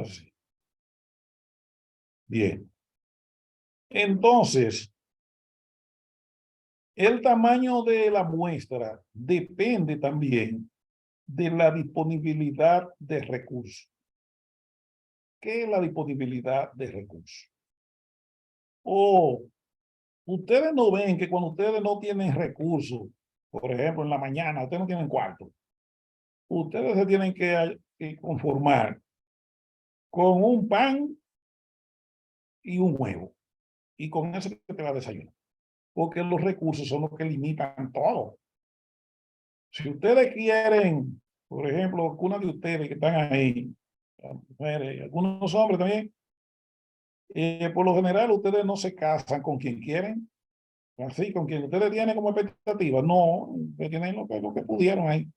Así. Bien. Entonces, el tamaño de la muestra depende también de la disponibilidad de recursos. ¿Qué es la disponibilidad de recursos? O ustedes no ven que cuando ustedes no tienen recursos, por ejemplo, en la mañana, ustedes no tienen cuarto, ustedes se tienen que conformar con un pan y un huevo, y con eso que te va a desayunar, porque los recursos son los que limitan todo. Si ustedes quieren, por ejemplo, algunas de ustedes que están ahí, las mujeres, algunos hombres también, por lo general ustedes no se casan con quien quieren, así, con quien ustedes tienen como expectativa, no, ustedes tienen lo que pudieron ahí.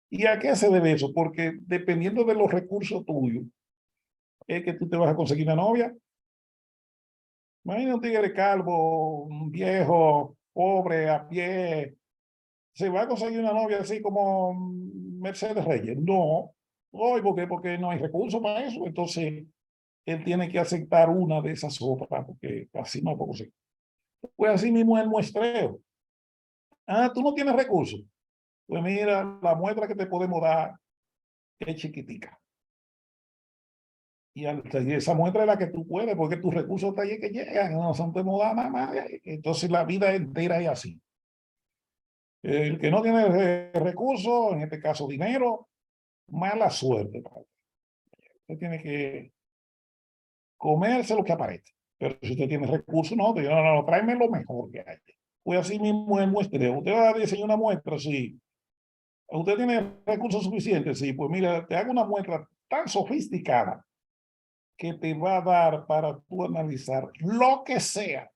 ¿Y a qué se debe eso? Porque dependiendo de los recursos tuyos, es que tú te vas a conseguir una novia. Imagina un tigre calvo, un viejo, pobre, a pie, se va a conseguir una novia así como Mercedes Reyes. No, hoy, porque no hay recursos para eso. Entonces, él tiene que aceptar una de esas otras, porque así no puedo conseguir. Pues así mismo el muestreo. Ah, tú no tienes recursos. Pues mira, la muestra que te podemos dar es chiquitica. Y esa muestra es la que tú puedes, porque tus recursos hasta allí que llegan, no son te da nada más. Entonces la vida entera es así. El que no tiene recursos, en este caso dinero, mala suerte. Usted tiene que comerse lo que aparece. Pero si usted tiene recursos, no, no, tráeme lo mejor que hay. Pues así mismo el muestreo. Usted va a diseñar una muestra, sí. Usted tiene recursos suficientes, sí. Pues mira, te hago una muestra tan sofisticada que te va a dar para tú analizar lo que sea,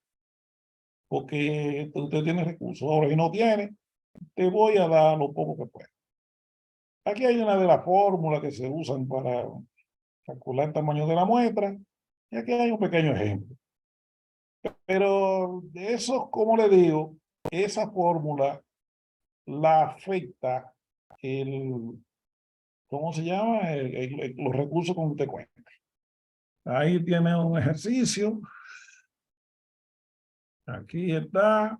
porque usted tiene recursos. Ahora, si no tiene, te voy a dar lo poco que pueda. Aquí hay una de las fórmulas que se usan para calcular el tamaño de la muestra, y aquí hay un pequeño ejemplo. Pero de eso, como le digo, esa fórmula la afecta el, ¿cómo se llama? Los recursos con que usted cuenta. Ahí tiene un ejercicio. Aquí está.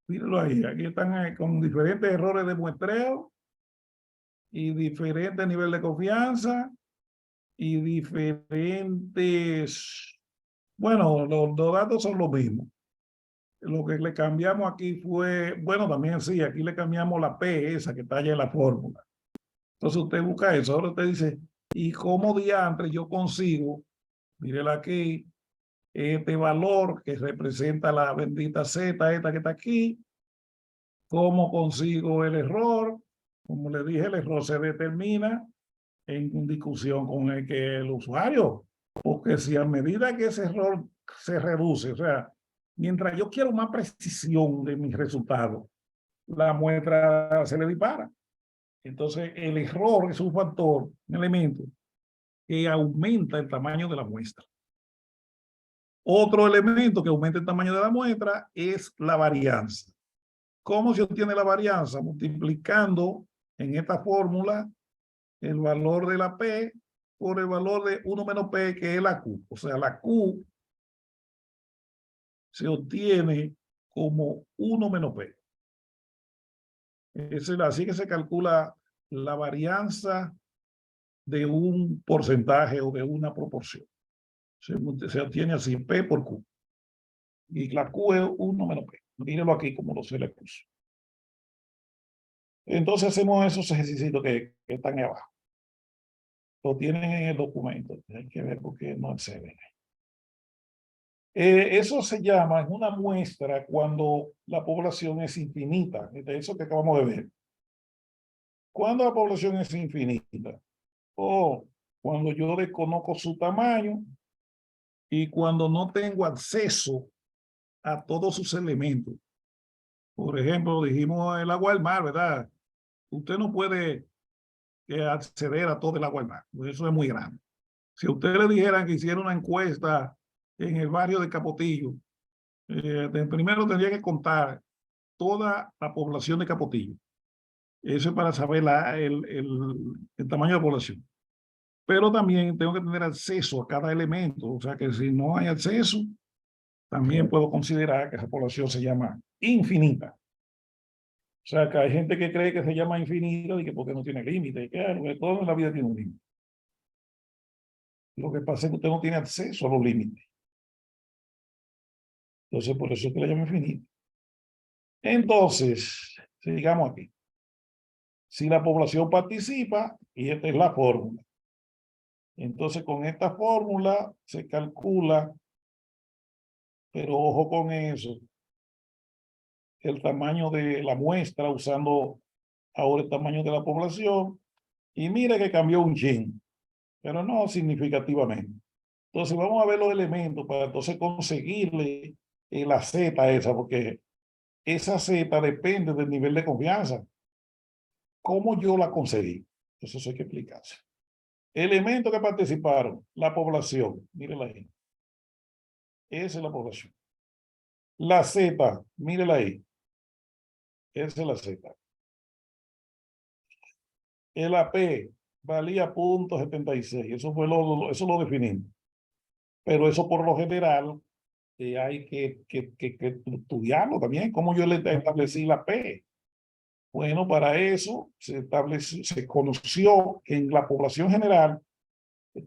Míralo ahí. Aquí están con diferentes errores de muestreo y diferentes niveles de confianza y diferentes. Bueno, los datos son los mismos. Lo que le cambiamos aquí fue, bueno, también sí, aquí le cambiamos la P, esa que está allá en la fórmula. Entonces usted busca eso. Ahora usted dice, ¿y cómo diantre yo consigo? Mírela aquí, este valor que representa la bendita Z, esta que está aquí. ¿Cómo consigo el error? Como le dije, el error se determina en discusión con el usuario. Porque si a medida que ese error se reduce, o sea, mientras yo quiero más precisión de mis resultados, la muestra se le dispara. Entonces, el error es un factor, un elemento que aumenta el tamaño de la muestra. Otro elemento que aumenta el tamaño de la muestra es la varianza. ¿Cómo se obtiene la varianza? Multiplicando en esta fórmula el valor de la P por el valor de 1 menos P, que es la Q. O sea, la Q se obtiene como 1 menos P. Es así que se calcula la varianza de un porcentaje o de una proporción. Se obtiene así, P por Q. Y la Q es 1 menos P. Mírenlo aquí como lo se le puso. Entonces hacemos esos ejercicios que están ahí abajo. Lo tienen en el documento. Hay que ver por qué no se ve. Eso se llama, es una muestra cuando la población es infinita. De eso que acabamos de ver. Cuando la población es infinita, o cuando yo desconozco su tamaño y cuando no tengo acceso a todos sus elementos. Por ejemplo, dijimos el agua del mar, ¿verdad? Usted no puede acceder a todo el agua del mar, pues eso es muy grande. Si a usted le dijeran que hiciera una encuesta en el barrio de Capotillo, primero tendría que contar toda la población de Capotillo. Eso es para saber el tamaño de la población. Pero también tengo que tener acceso a cada elemento. O sea que si no hay acceso, también puedo considerar que esa población se llama infinita. O sea que hay gente que cree que se llama infinita y que porque no tiene límite. Claro, que todo en la vida tiene un límite. Lo que pasa es que usted no tiene acceso a los límites. Entonces, por eso es que la llama infinita. Entonces, sigamos aquí. Si la población participa, y esta es la fórmula. Entonces, con esta fórmula se calcula, pero ojo con eso, el tamaño de la muestra usando ahora el tamaño de la población. Y mire que cambió un chin, pero no significativamente. Entonces, vamos a ver los elementos para entonces conseguirle la Z esa, porque esa Z depende del nivel de confianza. ¿Cómo yo la conseguí? Eso hay que explicarse. Elementos que participaron, la población, mírenla ahí. Esa es la población. La Z, mírela ahí. Esa es la Z. El AP valía .76. Eso lo definimos. Pero eso por lo general hay que estudiarlo también. ¿Cómo yo le establecí la P? Bueno, para eso se conoció que en la población general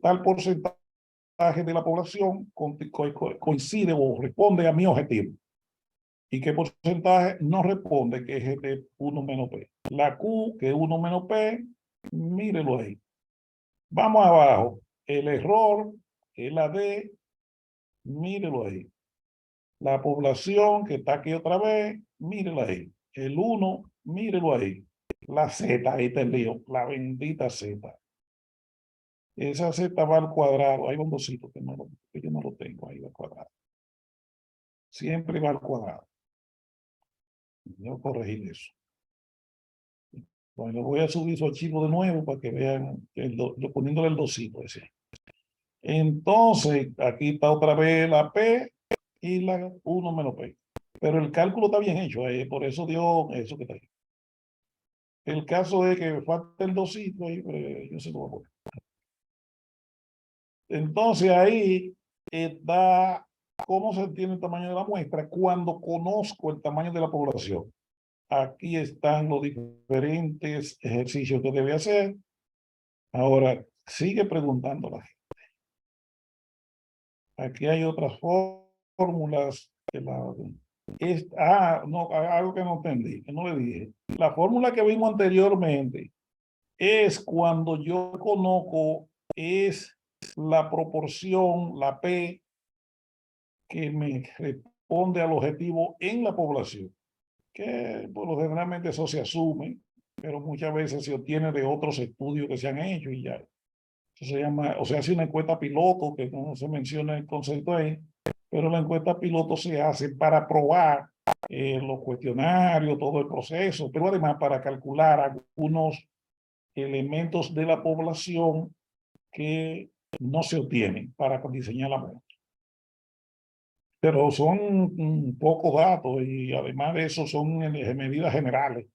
tal porcentaje de la población coincide o responde a mi objetivo. ¿Y qué porcentaje no responde? Que es de 1 menos P. La Q, que es 1 menos P, mírelo ahí. Vamos abajo. El error, que es la D, mírelo ahí. La población, que está aquí otra vez, mírelo ahí. El 1, mírelo ahí. La Z, ahí está el lío. La bendita Z. Esa Z va al cuadrado. Hay un dosito que yo no lo tengo ahí al cuadrado. Siempre va al cuadrado. Yo corregir eso. Bueno, voy a subir su archivo de nuevo para que vean, poniéndole el dosito ese. Entonces, aquí está otra vez la P y la 1 menos P. Pero el cálculo está bien hecho, por eso dio eso que está ahí. El caso es que falta el dosito ahí, pero yo se lo voy a poner. Entonces ahí está cómo se tiene el tamaño de la muestra cuando conozco el tamaño de la población. Aquí están los diferentes ejercicios que debe hacer. Ahora, sigue preguntando la gente. Aquí hay otras fórmulas. No, algo que no entendí, que no le dije. La fórmula que vimos anteriormente es cuando yo conozco, es la proporción, la P, que me responde al objetivo en la población, que por lo generalmente eso se asume, pero muchas veces se obtiene de otros estudios que se han hecho y ya. Eso se llama, o sea, hace una encuesta piloto, que no se menciona el concepto ahí, pero la encuesta piloto se hace para probar los cuestionarios, todo el proceso, pero además para calcular algunos elementos de la población que no se obtienen para diseñar la muestra. Pero son pocos datos y además de eso son medidas generales.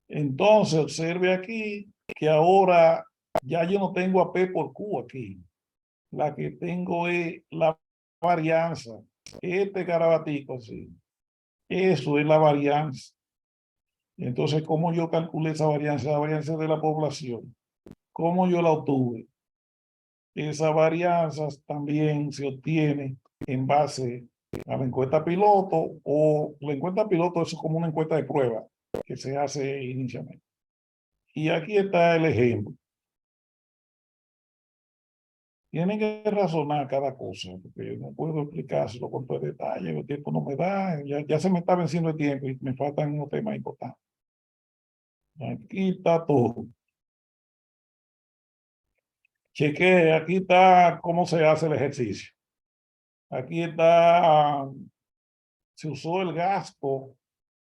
Entonces, observe aquí que ahora ya yo no tengo a P por Q aquí. La que tengo es la varianza. Este garabatico así. Eso es la varianza. Entonces, ¿cómo yo calculé esa varianza? La varianza de la población. ¿Cómo yo la obtuve? Esa varianza también se obtiene en base a la encuesta piloto, o la encuesta piloto es como una encuesta de prueba que se hace inicialmente. Y aquí está el ejemplo. Tienen que razonar cada cosa, porque yo no puedo explicárselo con todo detalle, el tiempo no me da, ya se me está venciendo el tiempo y me faltan unos temas importantes. Aquí está todo. Cheque, aquí está cómo se hace el ejercicio. Aquí está, se usó el gasto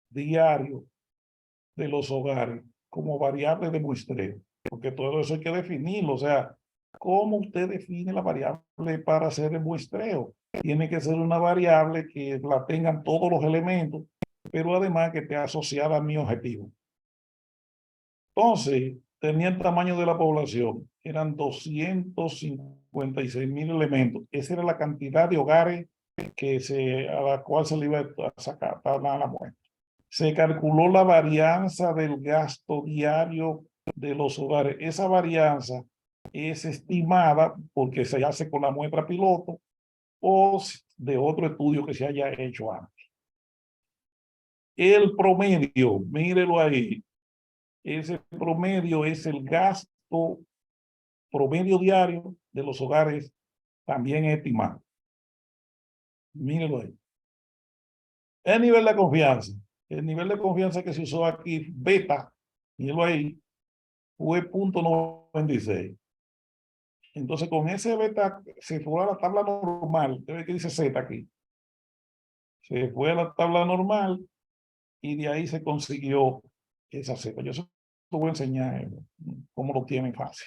diario de los hogares como variable de muestreo, porque todo eso hay que definirlo, o sea, ¿cómo usted define la variable para hacer el muestreo? Tiene que ser una variable que la tengan todos los elementos, pero además que esté asociada a mi objetivo. Entonces, tenía el tamaño de la población. Eran 256.000 elementos. Esa era la cantidad de hogares a la cual se le iba a sacar a la muestra. Se calculó la varianza del gasto diario de los hogares. Esa varianza es estimada porque se hace con la muestra piloto o de otro estudio que se haya hecho antes. El promedio, mírelo ahí, ese promedio es el gasto promedio diario de los hogares también estimado. Mírelo ahí. El nivel de confianza. El nivel de confianza que se usó aquí, beta, míralo ahí, fue 0.96. Entonces, con ese beta se fue a la tabla normal. Ve que dice Z aquí. Se fue a la tabla normal y de ahí se consiguió esa Z. Yo se lo voy a enseñar cómo lo tienen fácil.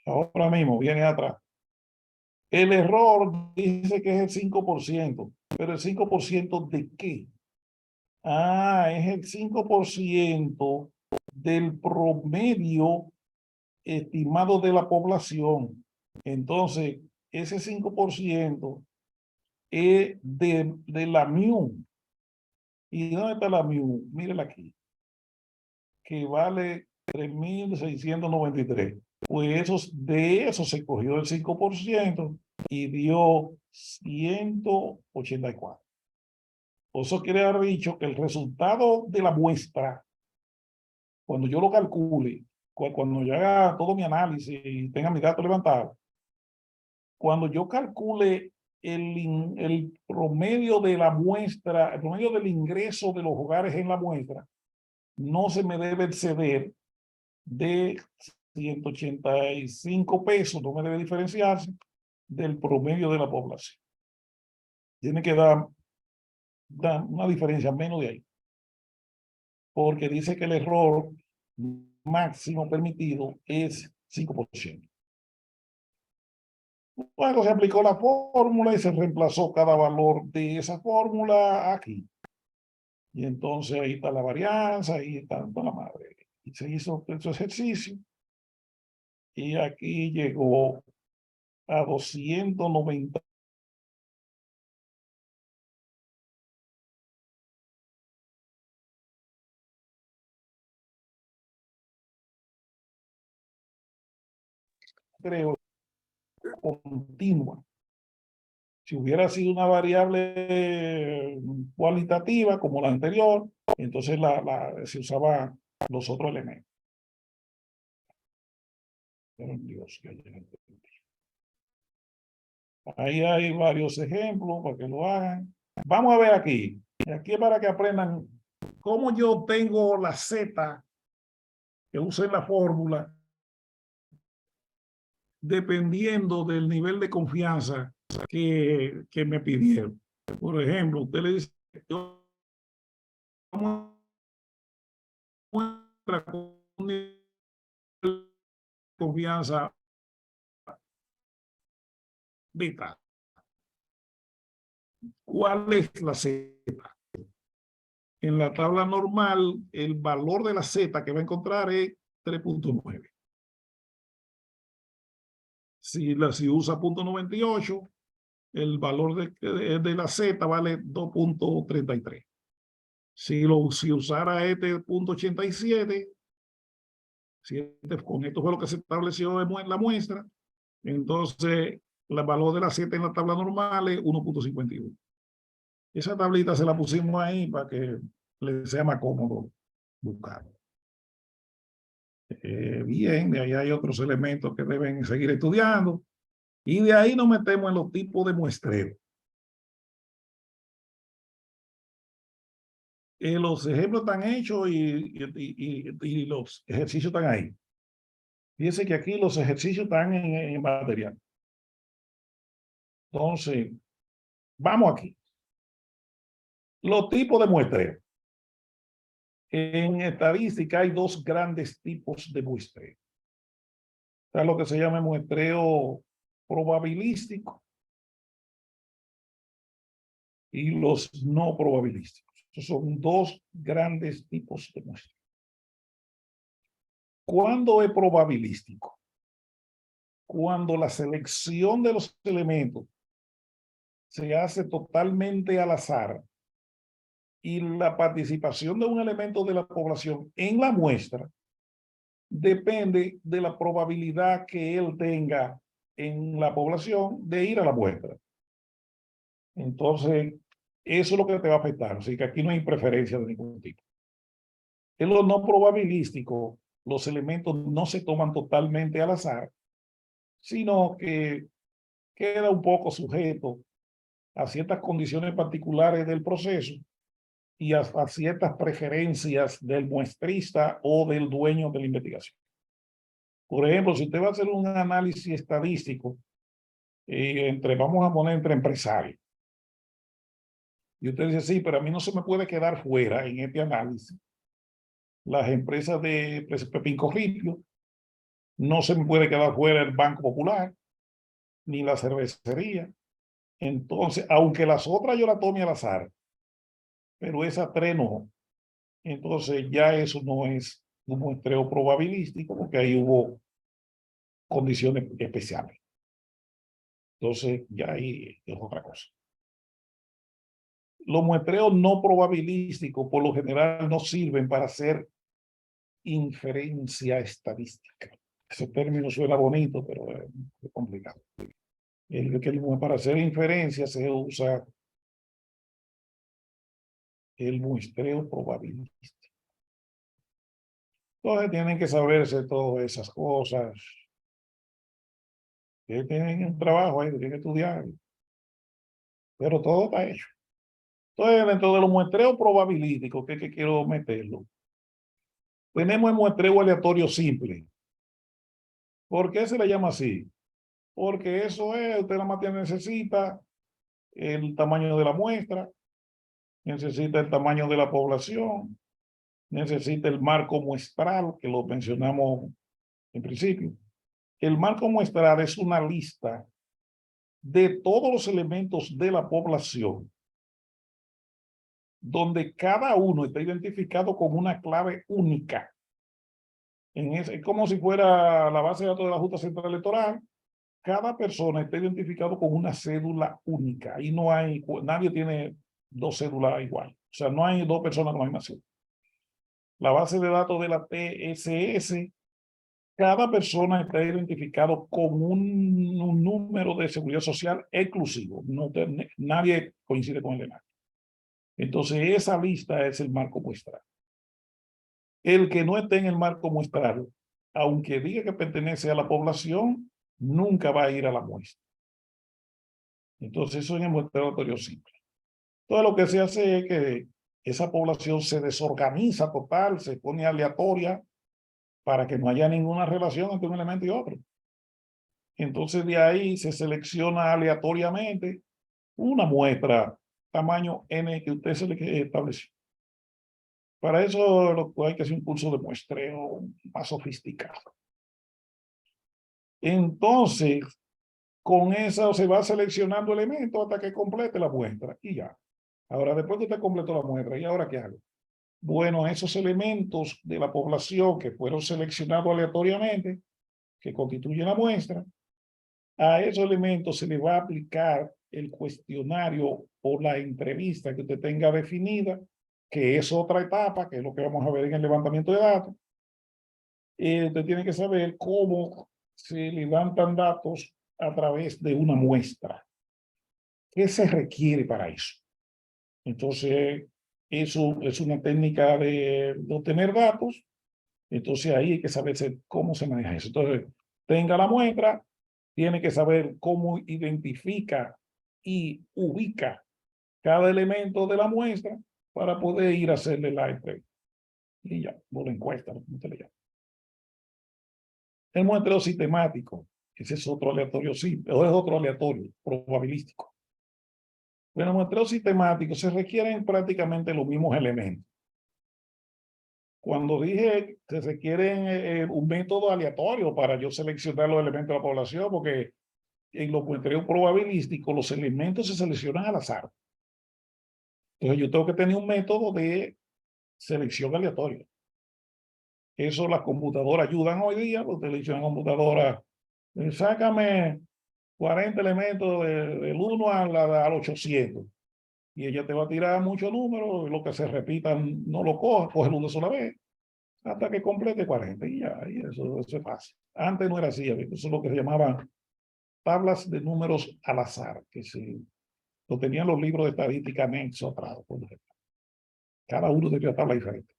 Ahora mismo, viene atrás. El error dice que es el 5%, pero el 5% ¿de qué? Ah, es el 5% del promedio estimado de la población. Entonces, ese 5% es de la MIU. ¿Y dónde está la MIU? Mírela aquí, que vale 3.693. Pues de eso se cogió el 5% y dio 184. Eso quiere haber dicho que el resultado de la muestra, cuando yo lo calcule, cuando yo haga todo mi análisis y tenga mis datos levantados, cuando yo calcule el promedio de la muestra, el promedio del ingreso de los hogares en la muestra, no se me debe exceder de 185 pesos, no me debe diferenciarse del promedio de la población. Tiene que dar una diferencia menos de ahí. Porque dice que el error máximo permitido es 5%. Luego se aplicó la fórmula y se reemplazó cada valor de esa fórmula aquí. Y entonces ahí está la varianza, ahí está la madre. Y se hizo ese ejercicio. Y aquí llegó a 290. Creo, continua. Si hubiera sido una variable cualitativa como la anterior, entonces se usaba los otros elementos. Pero Dios, ahí hay varios ejemplos para que lo hagan. Vamos a ver aquí. Aquí es para que aprendan cómo yo tengo la Z que usé en la fórmula dependiendo del nivel de confianza que me pidieron. Por ejemplo, usted le dice, yo muestra con un nivel de confianza beta. ¿Cuál es la Z? En la tabla normal, el valor de la Z que va a encontrar es 3.9. Si usa 0.98, el valor de la Z vale 2.33. Si usara este 0.87, con esto fue lo que se estableció en la muestra, entonces el valor de la Z en la tabla normal es 1.51. Esa tablita se la pusimos ahí para que les sea más cómodo buscar. Bien, de ahí hay otros elementos que deben seguir estudiando. Y de ahí nos metemos en los tipos de muestreo. Los ejemplos están hechos y los ejercicios están ahí. Fíjense que aquí los ejercicios están en material. Entonces, vamos aquí. Los tipos de muestreo. En estadística hay dos grandes tipos de muestreo. Está lo que se llama muestreo probabilístico y los no probabilísticos. Esos son dos grandes tipos de muestreo. ¿Cuándo es probabilístico? Cuando la selección de los elementos se hace totalmente al azar y la participación de un elemento de la población en la muestra depende de la probabilidad que él tenga en la población de ir a la muestra. Entonces, eso es lo que te va a afectar. Así que aquí no hay preferencia de ningún tipo. En lo no probabilístico, los elementos no se toman totalmente al azar, sino que queda un poco sujeto a ciertas condiciones particulares del proceso y a ciertas preferencias del muestrista o del dueño de la investigación. Por ejemplo, si usted va a hacer un análisis estadístico vamos a poner entre empresarios, y usted dice, sí, pero a mí no se me puede quedar fuera en este análisis las empresas de Pepín Corripio, no se me puede quedar fuera el Banco Popular, ni la cervecería. Entonces, aunque las otras yo las tome al azar, pero esas tres no, entonces ya eso no es un muestreo probabilístico porque ahí hubo condiciones especiales. Entonces, ya ahí es otra cosa. Los muestreos no probabilísticos por lo general no sirven para hacer inferencia estadística. Ese término suena bonito, pero es complicado. Para hacer inferencia se usa el muestreo probabilístico. Entonces tienen que saberse todas esas cosas. Que tienen un trabajo ahí, tienen que estudiar. Pero todo está hecho. Entonces, dentro de los muestreos probabilísticos, que quiero meterlo, tenemos el muestreo aleatorio simple. ¿Por qué se le llama así? Porque eso es, usted nada más necesita el tamaño de la muestra, necesita el tamaño de la población, necesita el marco muestral, que lo mencionamos en principio. El marco muestral es una lista de todos los elementos de la población, donde cada uno está identificado con una clave única. Es como si fuera la base de datos de la Junta Central Electoral. Cada persona está identificado con una cédula única. Y no hay, nadie tiene dos cédulas igual. O sea, no hay dos personas con la misma cédula. La base de datos de la TSS, cada persona está identificado con un número de seguridad social exclusivo. Nadie coincide con el de nadie. Entonces, esa lista es el marco muestral. El que no esté en el marco muestral, aunque diga que pertenece a la población, nunca va a ir a la muestra. Entonces, eso es el muestreo aleatorio simple. Todo lo que se hace es que esa población se desorganiza total, se pone aleatoria para que no haya ninguna relación entre un elemento y otro. Entonces, de ahí se selecciona aleatoriamente una muestra tamaño N que usted se le estableció. Para eso hay que hacer un curso de muestreo más sofisticado. Entonces, con eso se va seleccionando elementos hasta que complete la muestra y ya. Ahora, después que usted completó la muestra, ¿y ahora qué hago? Bueno, esos elementos de la población que fueron seleccionados aleatoriamente, que constituyen la muestra, a esos elementos se le va a aplicar el cuestionario o la entrevista que usted tenga definida, que es otra etapa, que es lo que vamos a ver en el levantamiento de datos. Usted tiene que saber cómo se levantan datos a través de una muestra. ¿Qué se requiere para eso? Entonces, eso es una técnica de obtener datos. Entonces, ahí hay que saber cómo se maneja eso. Entonces, tenga la muestra, tiene que saber cómo identifica y ubica cada elemento de la muestra para poder ir a hacerle la entrega. Y ya, o la encuesta, como usted le llama. El muestreo sistemático, ese es otro aleatorio simple, o es otro aleatorio probabilístico. Bueno, el muestreo sistemático se requieren prácticamente los mismos elementos. Cuando dije que se requiere un método aleatorio para yo seleccionar los elementos de la población, porque en los muestreos probabilísticos los elementos se seleccionan al azar. Entonces yo tengo que tener un método de selección aleatoria. Eso las computadoras ayudan hoy día, los televisiones computadoras, sácame 40 elementos del 1 al 800. Y ella te va a tirar muchos números, lo que se repitan no lo coja, cógelo una sola vez, hasta que complete 40 y ya, y eso es fácil. Antes no era así, eso es lo que se llamaba tablas de números al azar, que lo tenían los libros de estadística anexo atrás, por ejemplo. Cada uno tenía una tabla diferente.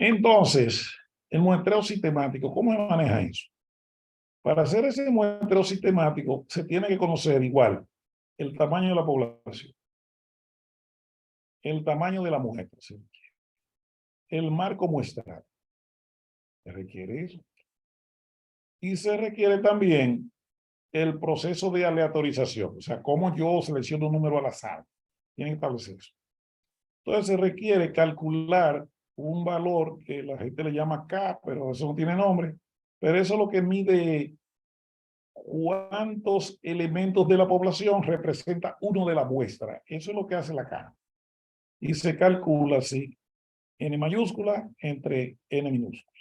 Entonces, el muestreo sistemático, ¿cómo se maneja eso? Para hacer ese muestreo sistemático, se tiene que conocer igual el tamaño de la población, el tamaño de la muestra, ¿sí? El marco muestral. Se requiere eso. Y se requiere también el proceso de aleatorización, o sea, cómo yo selecciono un número al azar. Tienen que establecer eso. Entonces se requiere calcular un valor que la gente le llama K, pero eso no tiene nombre, pero eso es lo que mide cuántos elementos de la población representa uno de la muestra. Eso es lo que hace la K. Y se calcula así, N mayúscula entre N minúscula.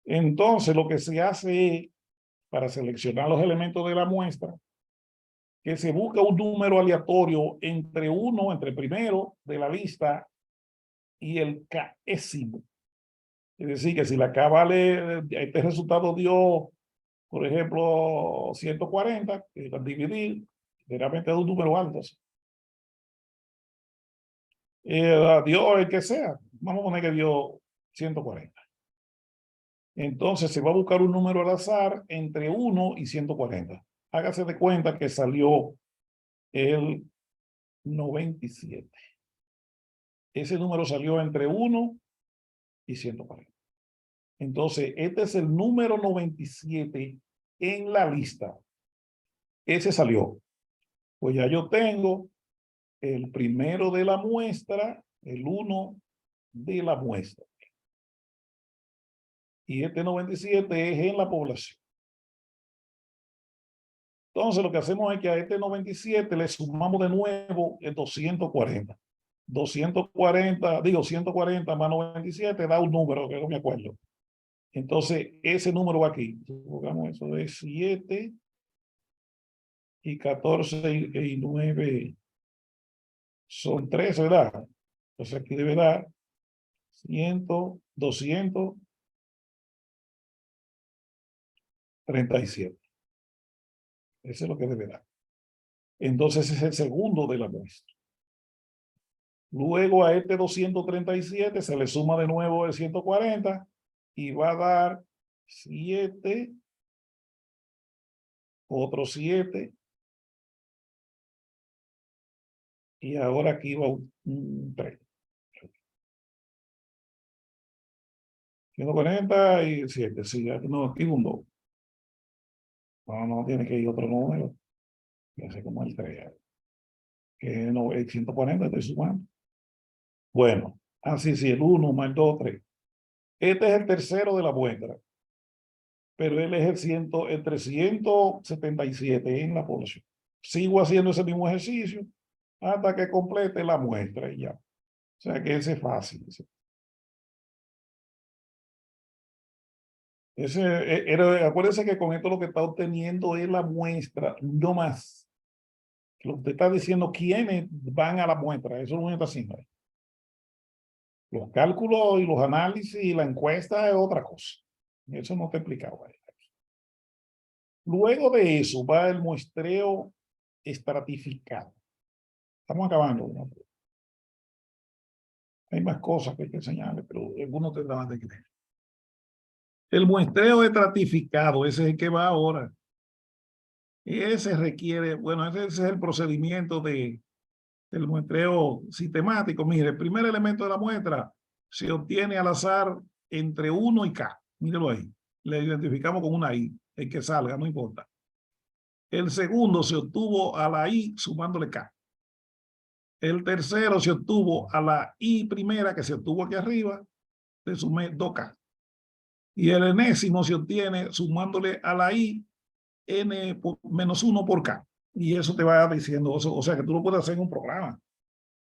Entonces lo que se hace es, para seleccionar los elementos de la muestra, que se busca un número aleatorio entre el primero de la lista y el késimo. Es decir, que si la K vale, este resultado dio, por ejemplo, 140, que dividir, generalmente es un número alto. Dio el que sea, vamos a poner que dio 140. Entonces se va a buscar un número al azar entre 1 y 140. Hágase de cuenta que salió el 97. Ese número salió entre 1 y 140. Entonces, este es el número 97 en la lista. Ese salió. Pues ya yo tengo el primero de la muestra, el 1 de la muestra. Y este 97 es en la población. Entonces, lo que hacemos es que a este 97 le sumamos de nuevo el 240. 140 más 97 da un número que no me acuerdo. Entonces, ese número va aquí. Pongamos eso de 7 y 14 y 9 son 13, ¿verdad? Entonces aquí debe dar 100, 237. Eso es lo que debe dar. Entonces es el segundo de la muestra. Luego a este 237 se le suma de nuevo el 140 y va a dar 7, otro 7. Y ahora aquí va un 3. 147, sí, no, aquí un 2. No, tiene que ir otro número. Que hace como el 3. Que no, el 140 estoy sumando. Bueno, así sí, el 1 más el 2, 3. Este es el tercero de la muestra, pero él es el 377 en la población. Sigo haciendo ese mismo ejercicio hasta que complete la muestra y ya. O sea que ese es fácil. Acuérdense que con esto lo que está obteniendo es la muestra, no más. Lo que usted está diciendo, quiénes van a la muestra, eso no está haciendo. Los cálculos y los análisis y la encuesta es otra cosa. Eso no te explicaba. Luego de eso va el muestreo estratificado. Estamos acabando, ¿no? Hay más cosas que hay que enseñarles, pero algunos tendrán de creer. El muestreo estratificado, ese es el que va ahora. Ese requiere, bueno, ese es el procedimiento del muestreo sistemático. Mire, el primer elemento de la muestra se obtiene al azar entre 1 y K. Mírelo ahí. Le identificamos con una I, el que salga, no importa. El segundo se obtuvo a la I sumándole K. El tercero se obtuvo a la I primera que se obtuvo aquí arriba, le sumé 2K. Y el enésimo se obtiene sumándole a la I N menos 1 por K. Y eso te va diciendo, o sea que tú lo puedes hacer en un programa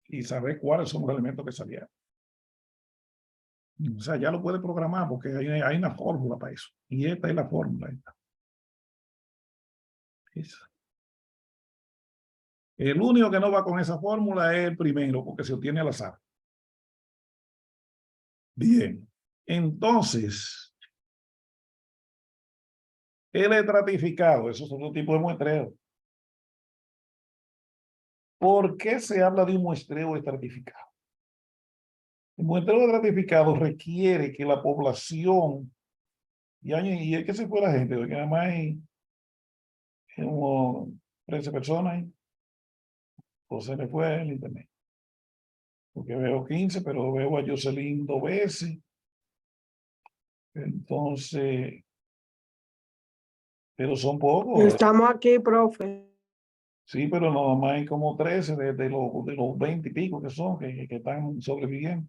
y saber cuáles son los elementos que salieron. O sea, ya lo puede programar porque hay una fórmula para eso. Y esta es la fórmula. Esa. El único que no va con esa fórmula es el primero, porque se obtiene al azar. Bien. Entonces, el estratificado, eso es otro tipo de muestreo. ¿Por qué se habla de un muestreo estratificado? El muestreo estratificado requiere que la población, y es que se fue la gente, porque nada más hay como 13 personas ahí, o se le fue el internet. Porque veo 15, pero veo a Jocelyn 2 veces. Entonces, pero son pocos. Estamos aquí, profe. Sí, pero nada más hay como 13 de los 20 y pico que son, que están sobreviviendo.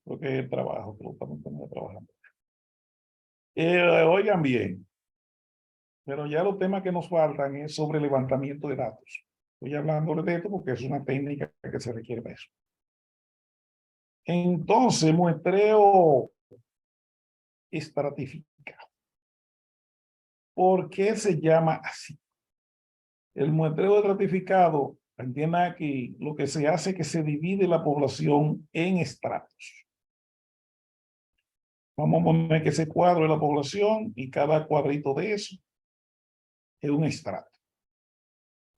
Porque el trabajo, que lo estamos trabajando. Oigan bien, pero ya los temas que nos faltan es sobre levantamiento de datos. Estoy hablando de esto porque es una técnica que se requiere para eso. Entonces, muestreo estratificado. ¿Por qué se llama así? El muestreo estratificado, entienda aquí, lo que se hace es que se divide la población en estratos. Vamos a poner que ese cuadro es la población y cada cuadrito de eso es un estrato.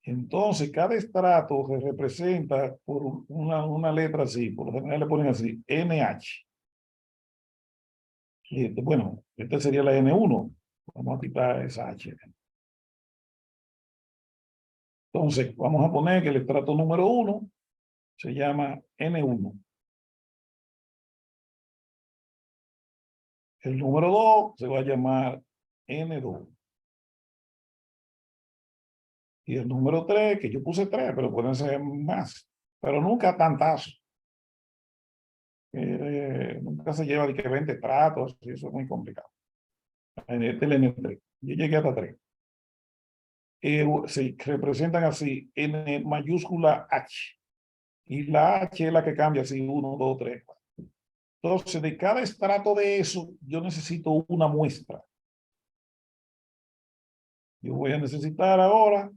Entonces, cada estrato se representa por una letra así, por lo general le ponen así, NH. Bueno, esta sería la N1. Vamos a quitar esa H. Entonces, vamos a poner que el estrato número 1 se llama N1. El número 2 se va a llamar N2. Y el número 3, que yo puse 3, pero pueden ser más, pero nunca tantazo. Nunca se lleva de que 20 tratos, y eso es muy complicado. En este el N3. Yo llegué hasta 3. Se representan así, N mayúscula H. Y la H es la que cambia así, 1, 2, 3, 4. Entonces, de cada estrato de eso, yo necesito una muestra. Yo voy a necesitar ahora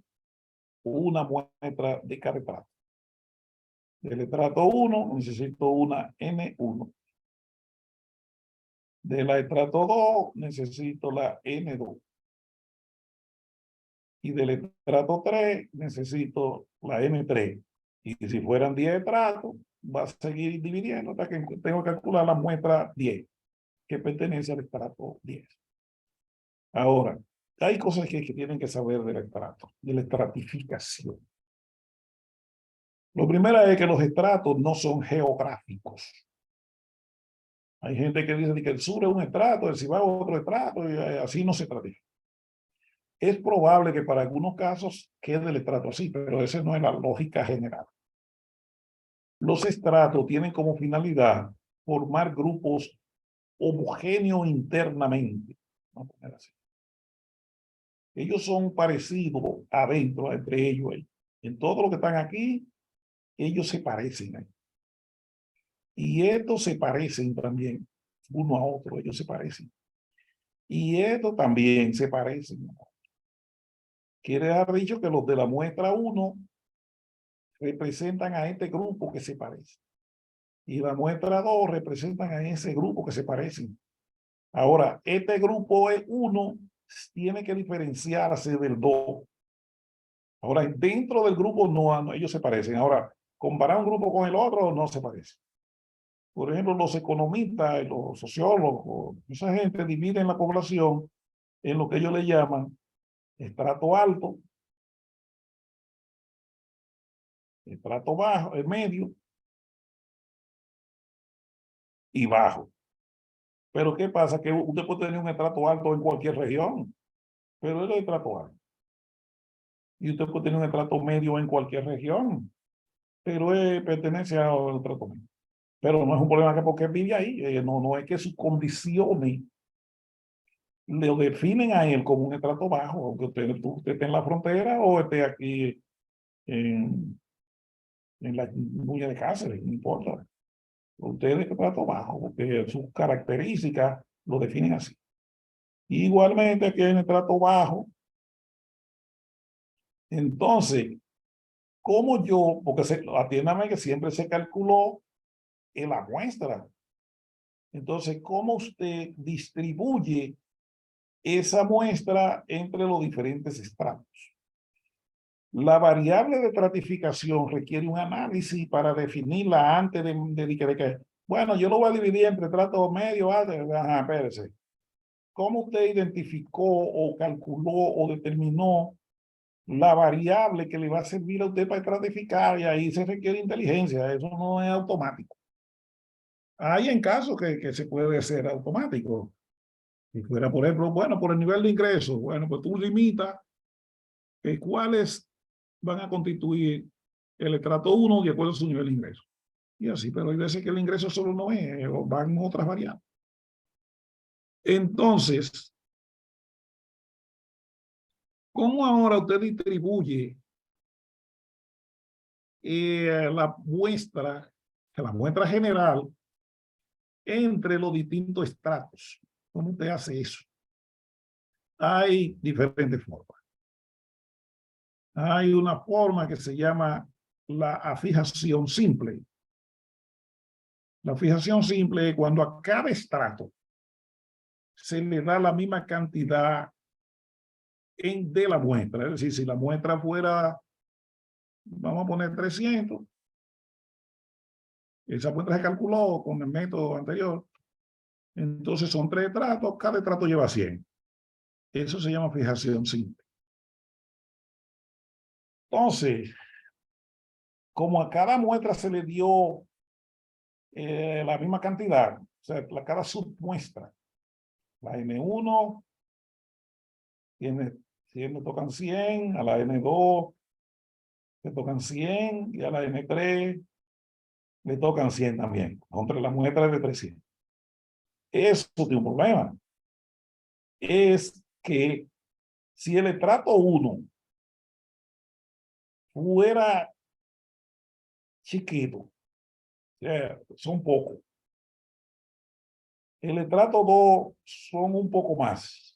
una muestra de cada estrato. Del estrato 1 necesito una N1. De la estrato 2 necesito la N2. Y del estrato 3 necesito la N3. Y si fueran 10 estratos, va a seguir dividiendo hasta que tengo que calcular la muestra 10, que pertenece al estrato 10. Ahora, hay cosas que tienen que saber del estrato, de la estratificación. Lo primero es que los estratos no son geográficos. Hay gente que dice que el sur es un estrato, el Cibao es otro estrato, y así no se estratifica. Es probable que para algunos casos quede el estrato así, pero esa no es la lógica general. Los estratos tienen como finalidad formar grupos homogéneos internamente. Vamos a poner así. Ellos son parecidos adentro, entre ellos. En todo lo que están aquí, ellos se parecen. Y estos se parecen también, uno a otro, ellos se parecen. Y estos también se parecen. Quiere haber dicho que los de la muestra 1 representan a este grupo que se parece. Y la muestra 2 representan a ese grupo que se parecen. Ahora, este grupo 1 tiene que diferenciarse del 2. Ahora, dentro del grupo no, ellos se parecen. Ahora, comparar un grupo con el otro no se parece. Por ejemplo, los economistas, los sociólogos, esa gente dividen la población en lo que ellos le llaman estrato alto, estrato bajo, medio y bajo. Pero ¿qué pasa? Que usted puede tener un estrato alto en cualquier región, pero es el estrato alto. Y usted puede tener un estrato medio en cualquier región, pero pertenece al estrato medio. Pero no es un problema que porque vive ahí, no es que sus condiciones lo definen a él como un estrato bajo, aunque usted esté en la frontera o esté aquí en en la bulla de Cáceres, no importa. Usted de trato bajo, porque sus características lo definen así. Igualmente aquí en el trato bajo, entonces, ¿cómo yo? Porque atiéndame que siempre se calculó en la muestra. Entonces, ¿cómo usted distribuye esa muestra entre los diferentes estratos? La variable de estratificación requiere un análisis para definirla antes de que, bueno, yo lo voy a dividir entre estratos medio, alto. Ajá, espérese. ¿Cómo usted identificó o calculó o determinó la variable que le va a servir a usted para estratificar? Y ahí se requiere inteligencia, eso no es automático. Hay en casos que se puede hacer automático. Si fuera, por ejemplo, bueno, por el nivel de ingresos, bueno, pues tú limitas cuáles van a constituir el estrato 1 de acuerdo a su nivel de ingreso. Y así, pero hay veces que el ingreso solo no es, van otras variables. Entonces, ¿cómo ahora usted distribuye la muestra general entre los distintos estratos? ¿Cómo usted hace eso? Hay diferentes formas. Hay una forma que se llama la afijación simple. La fijación simple es cuando a cada estrato se le da la misma cantidad de la muestra. Es decir, si la muestra fuera, vamos a poner 300, esa muestra se calculó con el método anterior, entonces son 3 estratos, cada estrato lleva 100. Eso se llama fijación simple. Entonces, como a cada muestra se le dio la misma cantidad, o sea, cada submuestra, la N1 tiene, si le tocan 100, a la N2 le tocan 100 y a la N3 le tocan 100 también, contra la muestra de 300. Eso tiene un problema. Es que si el estrato 1 fuera chiquito, son pocos. El estrato 2 son un poco más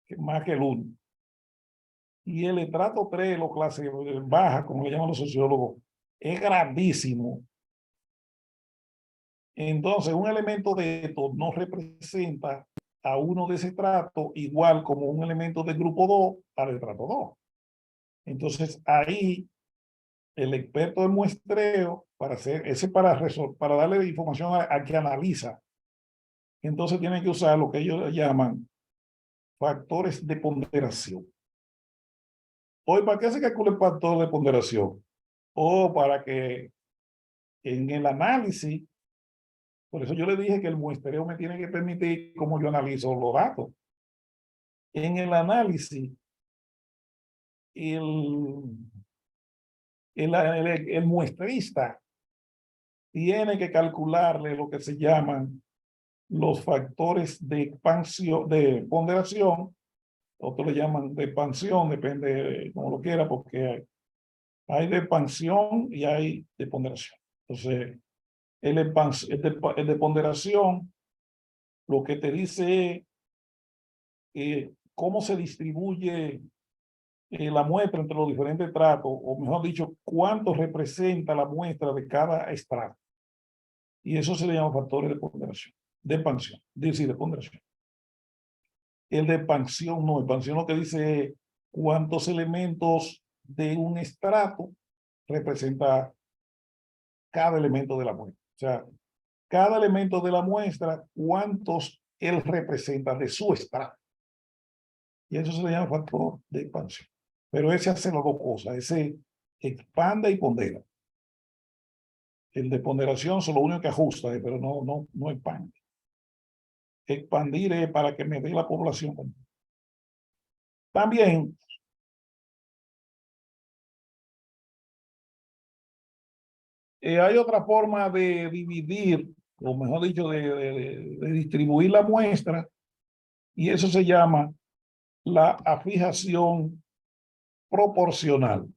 que el 1. Y el estrato 3, lo clase baja, como le llaman los sociólogos, es grandísimo. Entonces, un elemento de esto no representa a uno de ese estrato igual como un elemento del grupo 2 al estrato 2. Entonces, ahí el experto de muestreo, para hacer ese para darle información a que analiza, entonces tiene que usar lo que ellos llaman factores de ponderación. Hoy, ¿para qué se calcula el factor de ponderación? O para que en el análisis, por eso yo le dije que el muestreo me tiene que permitir cómo yo analizo los datos. En el análisis, el muestrista tiene que calcularle lo que se llaman los factores de expansión, de ponderación, otros le llaman de expansión, depende de cómo lo quiera, porque hay de expansión y hay de ponderación. Entonces, el de ponderación lo que te dice es cómo se distribuye la muestra entre los diferentes estratos, o mejor dicho, cuánto representa la muestra de cada estrato. Y eso se le llama factores de ponderación, de expansión, de ponderación. El de expansión no, expansión lo que dice es cuántos elementos de un estrato representa cada elemento de la muestra. O sea, cada elemento de la muestra, cuántos él representa de su estrato. Y eso se le llama factor de expansión. Pero ese hace las dos cosas, ese expande y pondera. El de ponderación es lo único que ajusta, pero no expande. Expandir es para que me dé la población. También hay otra forma de dividir, o mejor dicho, de distribuir la muestra, y eso se llama la afijación proporcional.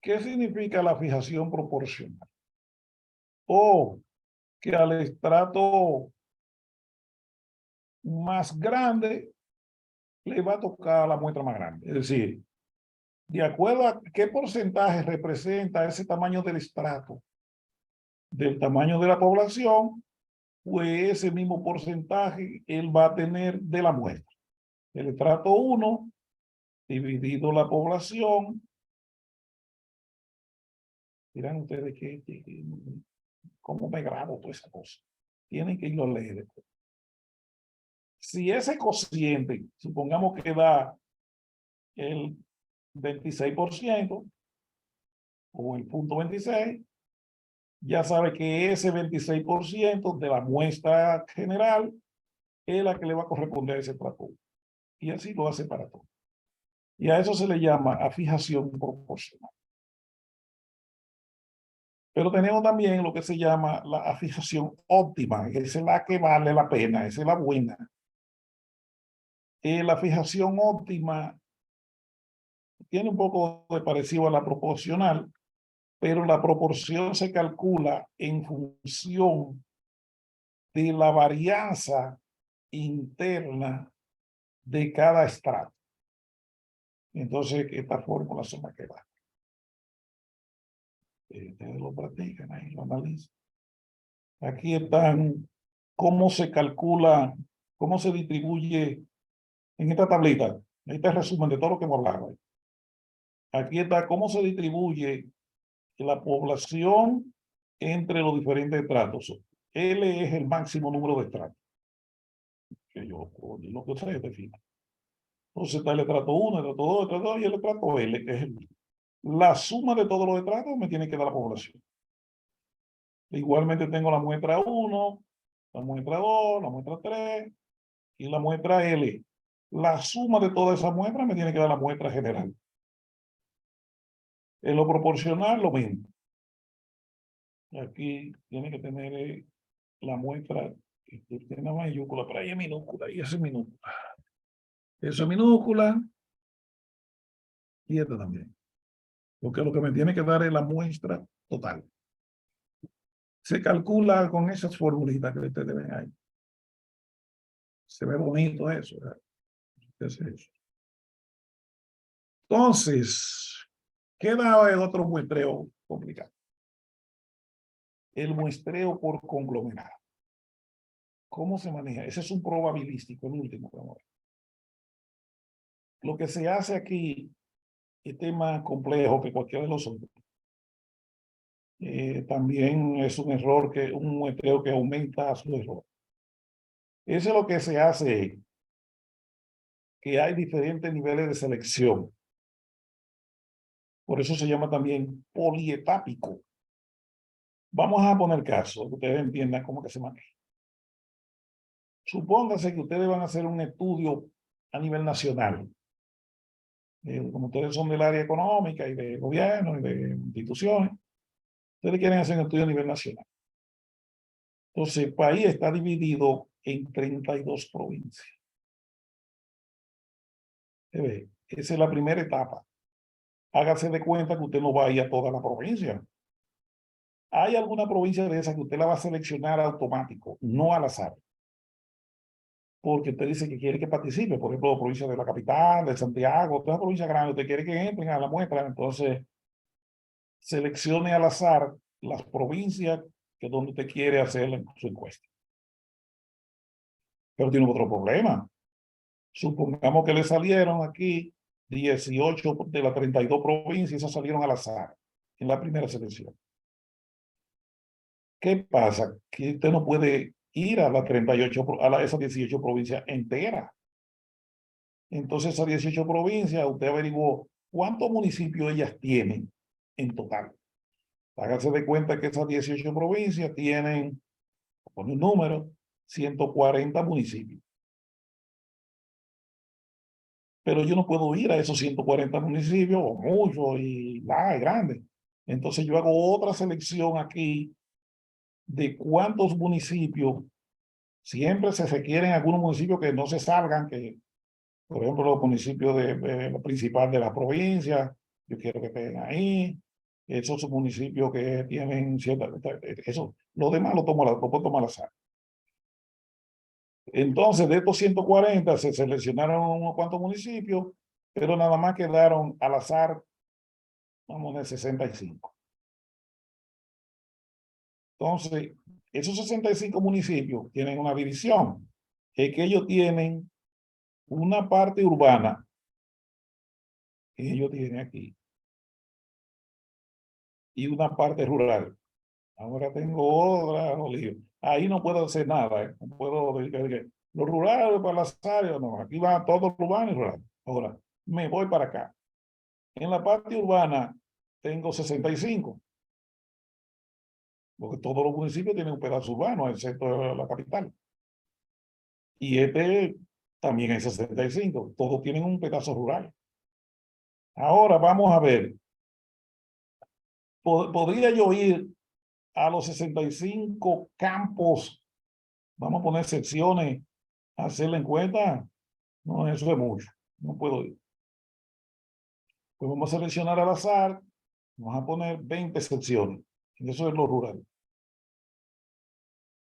¿Qué significa la fijación proporcional? O que al estrato más grande le va a tocar la muestra más grande. Es decir, de acuerdo a qué porcentaje representa ese tamaño del estrato, del tamaño de la población, pues ese mismo porcentaje él va a tener de la muestra. El estrato 1 dividido la población. Dirán ustedes cómo me grabo toda esa cosa. Tienen que irlo a leer. Si ese cociente, supongamos que da el 26% o el punto 26, ya sabe que ese 26% de la muestra general es la que le va a corresponder a ese estrato. Y así lo hace para todo. Y a eso se le llama afijación proporcional. Pero tenemos también lo que se llama la afijación óptima, esa es la que vale la pena, esa es la buena. La fijación óptima tiene un poco de parecido a la proporcional, pero la proporción se calcula en función de la varianza interna de cada estrato. Entonces, esta fórmula son las que va. Ustedes lo practican ahí, lo analizan. Aquí están cómo se calcula, cómo se distribuye en esta tablita. Ahí está el resumen de todo lo que hemos hablado. Aquí está cómo se distribuye la población entre los diferentes estratos. L es el máximo número de estratos. Que yo lo que ustedes definen. Entonces está el estrato 1, el estrato 2, el estrato 2 y el estrato L, que es la suma de todos los estratos me tiene que dar la población. Igualmente tengo la muestra 1, la muestra 2, la muestra 3 y la muestra L. La suma de todas esas muestras me tiene que dar la muestra general. En lo proporcional, lo mismo. Aquí tiene que tener la muestra que tiene mayúscula, pero ahí es minúscula, y eso es minúscula. Eso es minúscula y esta también. Porque lo que me tiene que dar es la muestra total. Se calcula con esas formulitas que ustedes ven ahí. Se ve bonito eso, ¿verdad? ¿Qué es eso? Entonces, queda el otro muestreo complicado. El muestreo por conglomerado. ¿Cómo se maneja? Ese es un probabilístico, el último que vamos a ver. Lo que se hace aquí es más complejo que cualquiera de los otros. También es un error, un muestreo que aumenta su error. Eso es lo que se hace, que hay diferentes niveles de selección. Por eso se llama también polietápico. Vamos a poner caso, que ustedes entiendan cómo que se maneja. Supóngase que ustedes van a hacer un estudio a nivel nacional. Como ustedes son del área económica y de gobierno y de instituciones, ustedes quieren hacer un estudio a nivel nacional. Entonces, el país está dividido en 32 provincias. Esa es la primera etapa. Hágase de cuenta que usted no va a ir a toda la provincia. Hay alguna provincia de esa que usted la va a seleccionar automático, no al azar. Porque usted dice que quiere que participe, por ejemplo, provincia de la capital, de Santiago, todas las provincias grandes, usted quiere que entren a la muestra, entonces seleccione al azar las provincias que es donde usted quiere hacer su encuesta. Pero tiene otro problema. Supongamos que le salieron aquí 18 de las 32 provincias, esas salieron al azar en la primera selección. ¿Qué pasa? Que usted no puede ir a las 38, esas 18 provincias enteras. Entonces, esas 18 provincias, usted averiguó cuántos municipios ellas tienen en total. Hágase de cuenta que esas 18 provincias tienen, pone un número, 140 municipios. Pero yo no puedo ir a esos 140 municipios, o muchos, y es grande. Entonces yo hago otra selección aquí de cuántos municipios. Siempre se requieren algunos municipios que no se salgan, que por ejemplo los municipios principal de la provincia, yo quiero que estén ahí. esos municipios que tienen cierta, eso, lo demás lo puedo tomar al azar. Entonces, de estos 140 se seleccionaron unos cuantos municipios, pero nada más quedaron al azar, vamos a poner 65. Entonces, esos 65 municipios tienen una división, es que ellos tienen una parte urbana, que ellos tienen aquí, y una parte rural. Ahora tengo otra, no lío. Ahí no puedo hacer nada, no puedo decir los rurales para las áreas, no, aquí va todo urbano y rural. Ahora, me voy para acá. En la parte urbana tengo 65, porque todos los municipios tienen un pedazo urbano, excepto la capital. Y este también es 65, todos tienen un pedazo rural. Ahora vamos a ver, ¿podría yo ir a los 65 campos? Vamos a poner secciones, hacer la encuesta. No, eso es mucho, no puedo ir. Pues vamos a seleccionar al azar, vamos a poner 20 secciones. Eso es lo rural.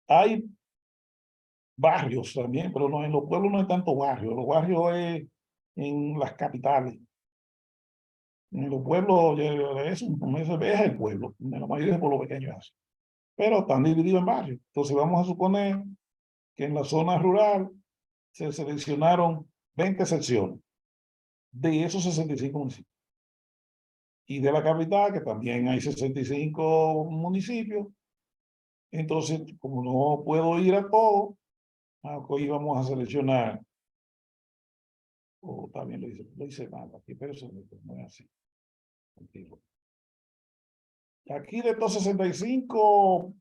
Hay barrios también, pero no, en los pueblos no hay tanto barrio. Los barrios es en las capitales. En los pueblos es el pueblo. En la mayoría de pueblos pequeños es así. Pero están divididos en barrios. Entonces vamos a suponer que en la zona rural se seleccionaron 20 secciones de esos 65 municipios. Y de la capital, que también hay 65 municipios. Entonces, como no puedo ir a todos, hoy vamos a seleccionar, o también lo hice mal aquí, pero eso no es así. Aquí de estos 65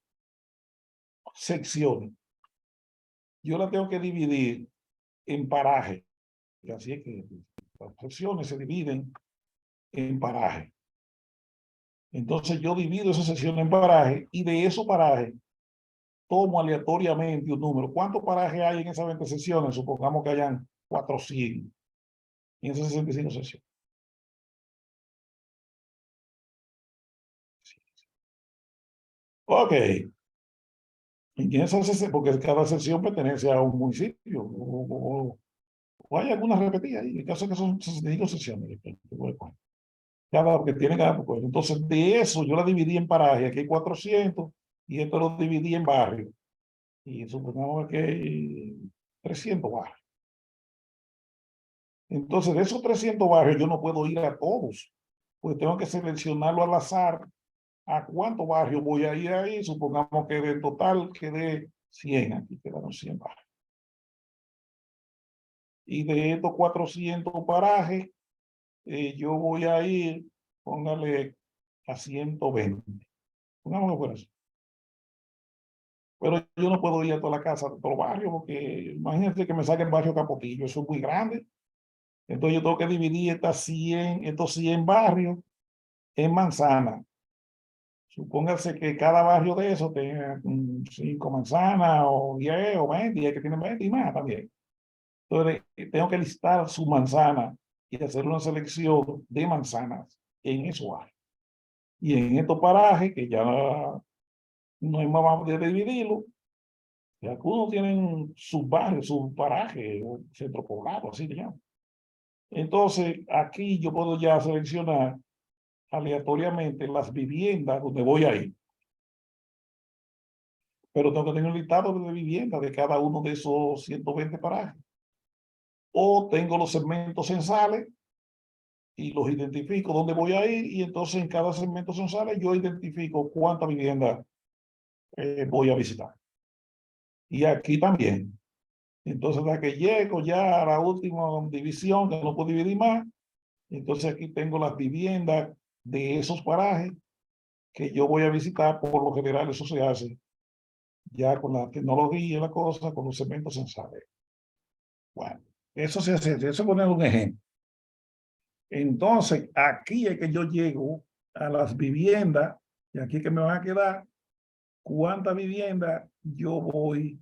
secciones, yo la tengo que dividir en parajes. Así es que las secciones se dividen en parajes. Entonces yo divido esas secciones en parajes y de esos parajes tomo aleatoriamente un número. ¿Cuántos parajes hay en esas 20 secciones? Supongamos que hayan 400 en esas 65 secciones. Ok. En esas, porque cada sección pertenece a un municipio o hay algunas repetidas ahí. En caso que son 65 secciones. Cada que tiene cada pues. Entonces, de eso yo la dividí en parajes. Aquí hay 400 y esto lo dividí en barrios. Y supongamos que hay 300 barrios. Entonces, de esos 300 barrios yo no puedo ir a todos, pues tengo que seleccionarlo al azar. ¿A cuántos barrios voy a ir ahí? Supongamos que de total quede 100, aquí quedaron 100 barrios. Y de estos 400 parajes, yo voy a ir, póngale a 120. Pongámoslo por eso. Pero yo no puedo ir a toda la casa, a todos los barrios, porque imagínense que me saque el barrio Capotillo, eso es muy grande. Entonces yo tengo que dividir estos 100 barrios en manzanas. Supóngase que cada barrio de esos tenga 5 manzanas o 10 o 20, y hay que tienen 20 y más también. Entonces tengo que listar su manzana y hacer una selección de manzanas en esos barrios. Y en estos parajes, que ya no hay más de dividirlo, y algunos tienen sus barrios, sus parajes, o centro poblado, así se llama. Entonces, aquí yo puedo ya seleccionar aleatoriamente las viviendas donde voy a ir. Pero tengo que tener un listado de viviendas de cada uno de esos 120 parajes. O tengo los segmentos censales y los identifico dónde voy a ir, y entonces en cada segmento censal yo identifico cuántas viviendas voy a visitar. Y aquí también. Entonces, hasta que llego ya a la última división, que no puedo dividir más, entonces aquí tengo las viviendas de esos parajes que yo voy a visitar. Por lo general eso se hace ya con la tecnología y la cosa, con los segmentos censales. Bueno, eso se hace, eso es poner un ejemplo. Entonces, aquí es que yo llego a las viviendas, y aquí es que me van a quedar cuántas viviendas yo voy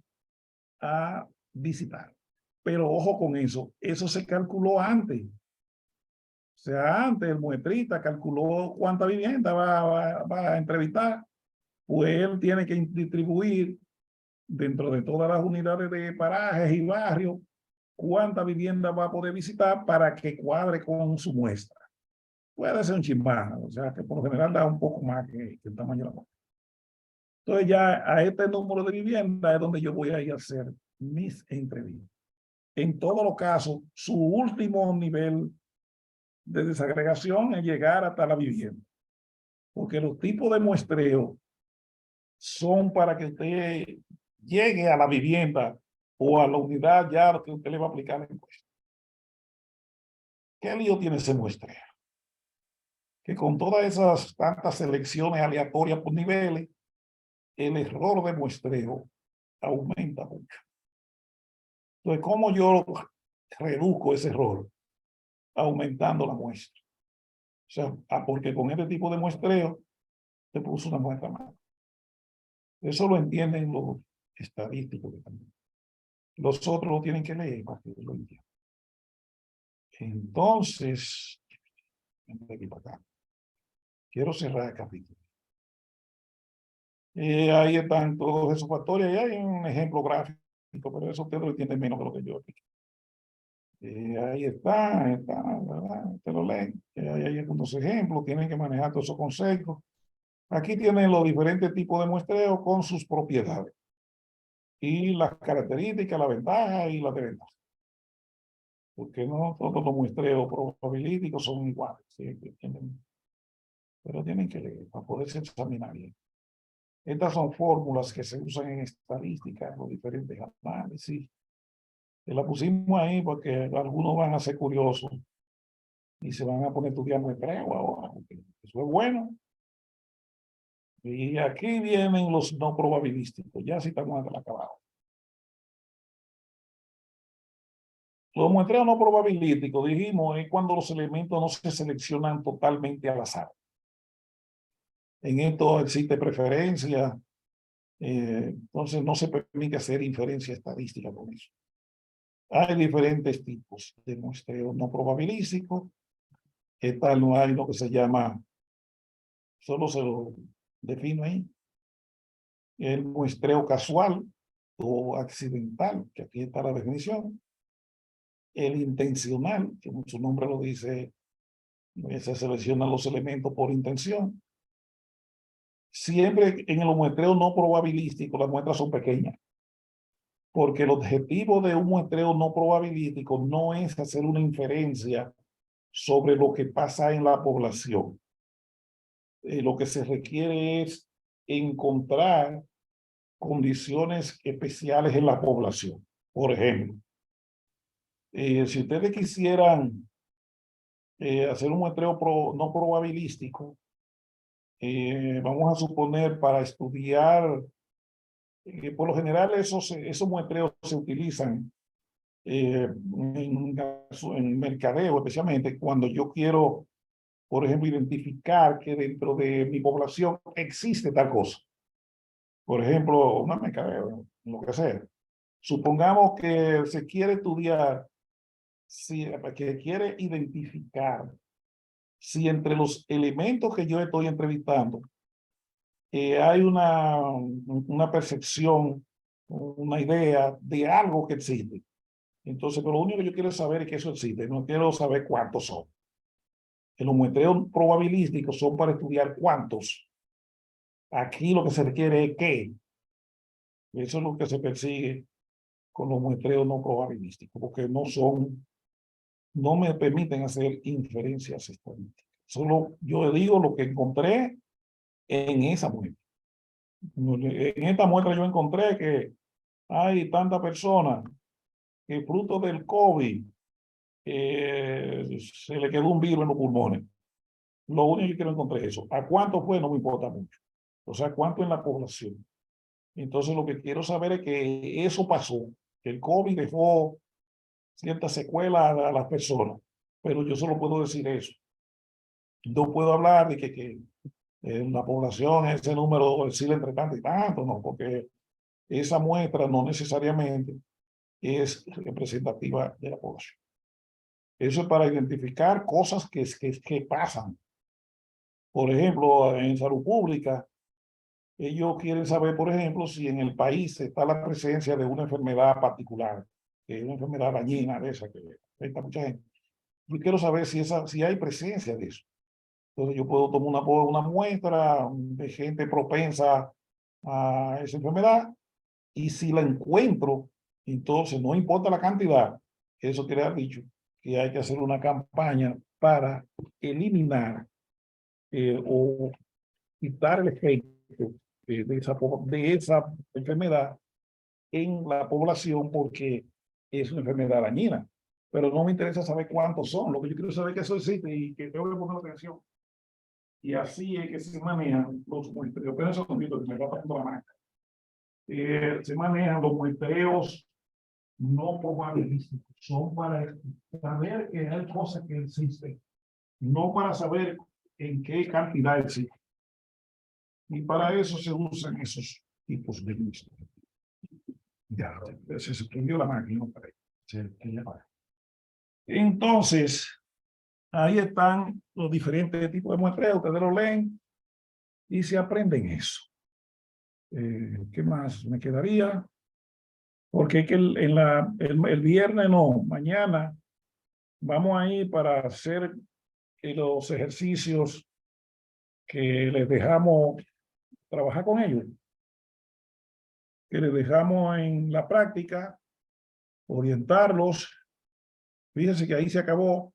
a visitar. Pero ojo con eso se calculó antes. sea, antes el muestrita calculó cuánta vivienda va a entrevistar, pues él tiene que distribuir dentro de todas las unidades de parajes y barrios cuánta vivienda va a poder visitar para que cuadre con su muestra. Puede ser un chimbán, o sea que por lo general da un poco más que el tamaño de la muestra. Entonces ya a este número de vivienda es donde yo voy a ir a hacer mis entrevistas. En todos los casos, su último nivel de desagregación es llegar hasta la vivienda. Porque los tipos de muestreo son para que usted llegue a la vivienda o a la unidad ya que usted le va a aplicar la encuesta. ¿Qué lío tiene ese muestreo? Que con todas esas tantas selecciones aleatorias por niveles, el error de muestreo aumenta mucho. Entonces, ¿cómo yo reduzco ese error? Aumentando la muestra. O sea, porque con este tipo de muestreo te puso una muestra más. Eso lo entienden los estadísticos también. Los otros lo tienen que leer para que lo entiendan. Entonces, aquí para acá. Quiero cerrar el capítulo. Ahí están todos esos factores. Y hay un ejemplo gráfico, pero eso ustedes lo entienden menos que lo que yo aquí. Ahí está, ¿verdad? Te lo leen. Hay algunos ejemplos, tienen que manejar todos esos conceptos. Aquí tienen los diferentes tipos de muestreo con sus propiedades y las características, la ventaja y la desventaja. Porque no todos los muestreos probabilísticos son iguales, ¿sí? Pero tienen que leer para poderse examinar bien. Estas son fórmulas que se usan en estadística, en los diferentes análisis. Que la pusimos ahí porque algunos van a ser curiosos y se van a poner a estudiar muestreo ahora. Eso es bueno. Y aquí vienen los no probabilísticos, ya si estamos acabados. Los muestreos no probabilísticos, dijimos, es cuando los elementos no se seleccionan totalmente al azar. En esto existe preferencia, entonces no se permite hacer inferencia estadística con eso. Hay diferentes tipos de muestreo no probabilístico. No hay lo que se llama, solo se lo defino ahí, el muestreo casual o accidental, que aquí está la definición. El intencional, que su nombre lo dice, se seleccionan los elementos por intención. Siempre en el muestreo no probabilístico las muestras son pequeñas, porque el objetivo de un muestreo no probabilístico no es hacer una inferencia sobre lo que pasa en la población. Lo que se requiere es encontrar condiciones especiales en la población. Por ejemplo, si ustedes quisieran hacer un muestreo no probabilístico, vamos a suponer para estudiar, por lo general esos muestreos se utilizan en mercadeo, especialmente cuando yo quiero, por ejemplo, identificar que dentro de mi población existe tal cosa. Por ejemplo, una mercadeo, lo que sea. Supongamos que se quiere estudiar, que quiere identificar si entre los elementos que yo estoy entrevistando hay una percepción, una idea de algo que existe. Entonces, pero lo único que yo quiero saber es que eso existe, no quiero saber cuántos son. Los muestreos probabilísticos son para estudiar cuántos. Aquí lo que se requiere es qué. Eso es lo que se persigue con los muestreos no probabilísticos, porque no me permiten hacer inferencias estadísticas. Solo yo digo lo que encontré en esa muestra. En esta muestra yo encontré que hay tantas personas que fruto del COVID se le quedó un virus en los pulmones. Lo único que quiero encontrar es eso. ¿A cuánto fue? No me importa mucho. O sea, ¿cuánto en la población? Entonces lo que quiero saber es que eso pasó, que el COVID dejó cierta secuela a las personas, pero yo solo puedo decir eso. No puedo hablar de que en la población ese número oscila entre tanto y tanto, no, porque esa muestra no necesariamente es representativa de la población. Eso es para identificar cosas que pasan. Por ejemplo, en salud pública, ellos quieren saber, por ejemplo, si en el país está la presencia de una enfermedad particular, que es una enfermedad dañina de esa que afecta a mucha gente. Yo quiero saber si hay presencia de eso. Entonces yo puedo tomar una muestra de gente propensa a esa enfermedad y si la encuentro, entonces no importa la cantidad, eso quiere haber dicho que hay que hacer una campaña para eliminar o quitar el efecto de esa enfermedad en la población porque es una enfermedad dañina. Pero no me interesa saber cuántos son, lo que yo quiero saber es que eso existe y que tengo que poner atención. Y así es que se manejan los muestreos. Pero eso es un mito que me va pasando la mano. Se manejan los muestreos no probabilísticos. Son para saber que hay cosas que existen, no para saber en qué cantidad existe. Y para eso se usan esos tipos de muestreos. Ya, se prendió la máquina. Entonces, ahí están los diferentes tipos de muestreos. Ustedes lo leen y se aprenden eso. ¿Qué más me quedaría? Porque es que el viernes no, mañana vamos a ir para hacer los ejercicios que les dejamos trabajar con ellos, que les dejamos en la práctica, orientarlos. Fíjense que ahí se acabó.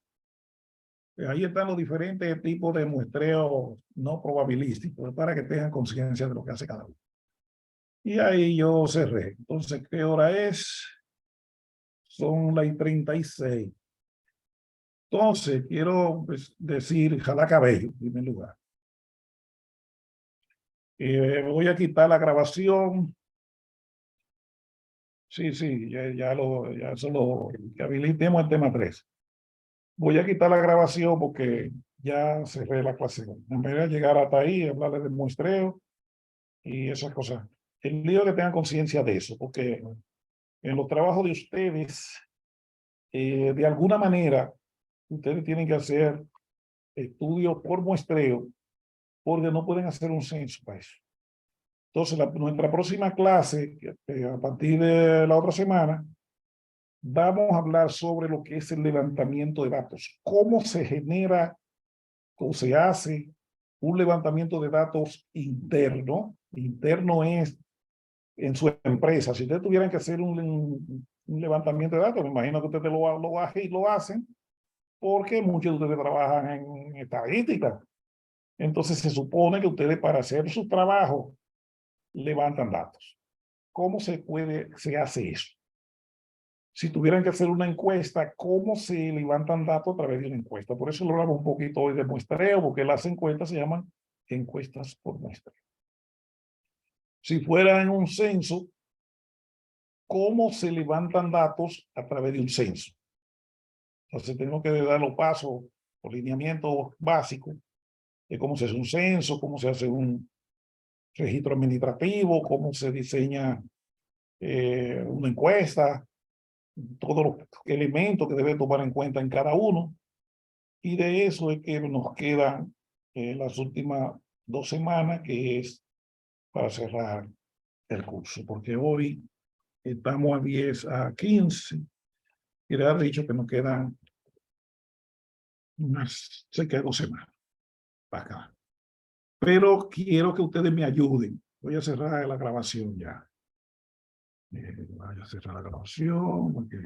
Ahí están los diferentes tipos de muestreos no probabilísticos para que tengan conciencia de lo que hace cada uno. Y ahí yo cerré. Entonces, ¿qué hora es? Son las 36. Entonces, quiero decir, jala cabello, en primer lugar. Voy a quitar la grabación. Sí, ya eso lo habilitemos el tema 3. Voy a quitar la grabación porque ya cerré la clase. En vez de llegar hasta ahí, hablarles del muestreo y esas cosas. El lío que tengan conciencia de eso, porque en los trabajos de ustedes, de alguna manera, ustedes tienen que hacer estudios por muestreo, porque no pueden hacer un censo para eso. Entonces, nuestra próxima clase, a partir de la otra semana, vamos a hablar sobre lo que es el levantamiento de datos. Cómo se genera o se hace un levantamiento de datos interno. Interno es en su empresa. Si ustedes tuvieran que hacer un levantamiento de datos, me imagino que ustedes lo hacen porque muchos de ustedes trabajan en estadística. Entonces se supone que ustedes para hacer su trabajo levantan datos. ¿Cómo se hace eso? Si tuvieran que hacer una encuesta, ¿cómo se levantan datos a través de una encuesta? Por eso lo hablamos un poquito hoy de muestreo, porque las encuestas se llaman encuestas por muestreo. Si fuera en un censo, ¿cómo se levantan datos a través de un censo? Entonces tenemos que dar los pasos o lineamientos básicos de cómo se hace un censo, cómo se hace un registro administrativo, cómo se diseña una encuesta, todos los elementos que debe tomar en cuenta en cada uno. Y de eso es que nos quedan las últimas 2 semanas, que es para cerrar el curso, porque hoy estamos a 15, y le ha dicho que nos quedan cerca de 2 semanas para acá. Pero quiero que ustedes me ayuden. Voy a cerrar la grabación ya. Voy a cerrar la grabación. Porque